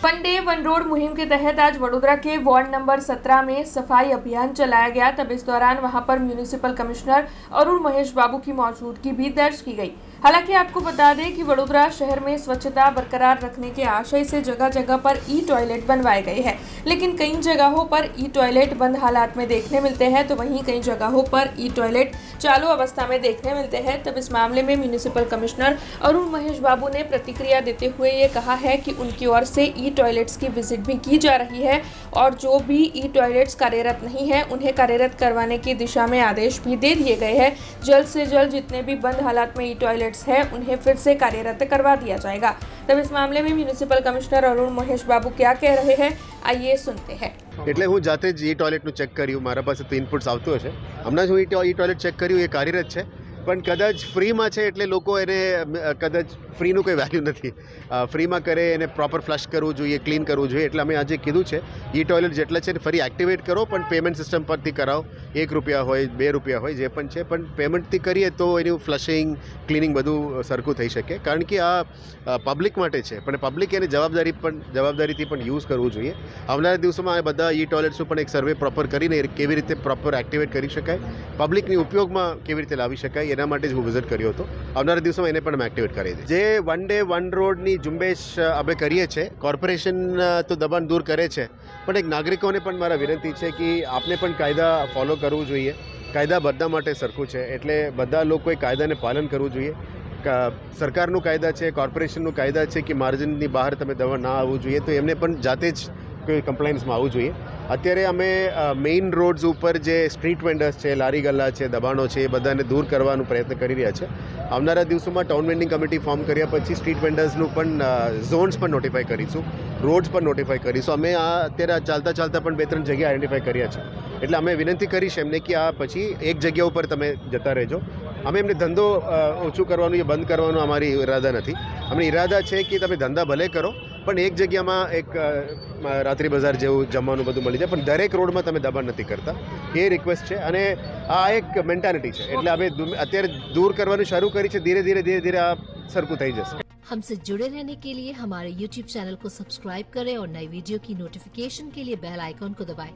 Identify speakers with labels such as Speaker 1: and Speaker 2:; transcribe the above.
Speaker 1: One day one road मुहिम के तहत आज वडोदरा के वार्ड नंबर 17 में सफाई अभियान चलाया गया। तब इस दौरान वहां पर म्यूनिसिपल कमिश्नर अरुण महेश बाबू की मौजूदगी भी दर्ज की गई। हालांकि आपको बता दें कि वडोदरा शहर में स्वच्छता बरकरार रखने के आशय से जगह जगह पर ई टॉयलेट बनवाए गए हैं, लेकिन कई जगहों पर ई टॉयलेट बंद हालात में देखने मिलते हैं, तो वहीं कई जगहों पर ई टॉयलेट चालू अवस्था में देखने मिलते हैं। तब इस मामले में म्यूनिसिपल कमिश्नर अरुण महेश बाबू ने प्रतिक्रिया देते हुए ये कहा है कि उनकी ओर से ई टॉयलेट्स की विजिट भी की जा रही है और जो भी ई टॉयलेट्स कार्यरत नहीं है उन्हें कार्यरत करवाने की दिशा में आदेश भी दे दिए गए हैं। जल्द से जल्द जितने भी बंद हालात में ई टॉयलेट्स है उन्हें फिर से कार्यरत करवा दिया जाएगा। तब इस मामले में म्यूनिसिपल कमिश्नर अरुण महेश बाबू क्या कह रहे हैं, आइए सुनते हैं।
Speaker 2: એટલે હું જાતે જ ઈ ટોયલેટનું ચેક કર્યું, મારા પાસે તો ઇનપુટ્સ આવતું હશે। હમણાં જ હું ઈ ટોયલેટ ચેક કર્યું, એ કાર્યરત છે, પણ કદાચ ફ્રીમાં છે એટલે લોકો એને કદાચ ફ્રીનું કોઈ વેલ્યુ નથી, ફ્રીમાં કરે એને પ્રોપર ફ્લશ કરવું જોઈએ, ક્લીન કરવું જોઈએ। એટલે અમે આજે કીધું છે ઈ ટોયલેટ જેટલા છે ફરી એક્ટિવેટ કરો, પણ પેમેન્ટ સિસ્ટમ પરથી કરાવો। ₹1 હોય, ₹2 હોય, જે પણ છે, પણ પેમેન્ટથી કરીએ તો એનું ફ્લશિંગ ક્લિનિંગ બધું સરખું થઈ શકે। કારણ કે આ પબ્લિક માટે છે, પણ પબ્લિક એને જવાબદારીથી પણ યુઝ કરવું જોઈએ। આવનારા દિવસોમાં આ બધા ઈ ટોયલેટ્સનું પણ એક સર્વે પ્રોપર કરીને કેવી રીતે પ્રોપર એક્ટિવેટ કરી શકાય, પબ્લિકની ઉપયોગમાં કેવી રીતે લાવી શકાય, એના માટે જ હું વિઝિટ કર્યો હતો। આવનારા દિવસોમાં એને પણ અમે એક્ટિવેટ કરી દઈએ। જે વન ડે વન રોડની ઝુંબેશ અમે કરીએ છીએ, કોર્પોરેશન તો દબાણ દૂર કરે છે, પણ એક નાગરિકોને પણ મારા વિનંતી છે કે આપને પણ કાયદા ફોલો કરવું જોઈએ। કાયદા બધા માટે સરખું છે, એટલે બધા લોકોએ કાયદાને પાલન કરવું જોઈએ। સરકારનું કાયદા છે, કોર્પોરેશનનું કાયદા છે કે માર્જિનની બહાર તમે દવા ના આવવું જોઈએ, તો એમને પણ જાતે જ કોઈ કમ્પ્લાયન્સમાં આવવું જોઈએ। અત્યારે અમે મેઇન રોડ્સ ઉપર જે સ્ટ્રીટ વેન્ડર્સ છે, લારી ગલ્લા છે, દબાણો છે, એ બધાને દૂર કરવાનો પ્રયત્ન કરી રહ્યા છે। આવનારા દિવસોમાં ટાઉન વેન્ડિંગ કમિટી ફોર્મ કર્યા પછી સ્ટ્રીટ વેન્ડર્સનું પણ ઝોન્સ પણ નોટિફાઈ કરીશું, રોડ્સ પણ નોટિફાઈ કરીશું। અમે આ અત્યારે ચાલતા ચાલતા પણ 2-3 જગ્યા આઈડેન્ટિફાઈ કર્યા છે, એટલે અમે વિનંતી કરીશ એમને કે આ પછી એક જગ્યા ઉપર તમે જતા રહેજો। અમે એમને ધંધો ઓછું કરવાનું કે બંધ કરવાનો અમારી ઈરાદા નથી। અમને ઈરાદા છે કે તમે ધંધા ભલે કરો, પણ એક જગ્યામાં એક રાત્રિ બજાર જેવું જમવાનું બધું મળી જાય, પણ દરેક રોડમાં તમે દબાણ નથી કરતા, એ રિક્વેસ્ટ છે। અને આ એક મેન્ટાલિટી છે, એટલે અમે અત્યારે દૂર કરવાનું શરૂ કરી છે, ધીરે ધીરે આ સરખું થઈ જશે।
Speaker 3: हमसे जुड़े रहने के लिए हमारे YouTube चैनल को सब्सक्राइब करें और नई वीडियो की नोटिफिकेशन के लिए बेल आइकॉन को दबाएं।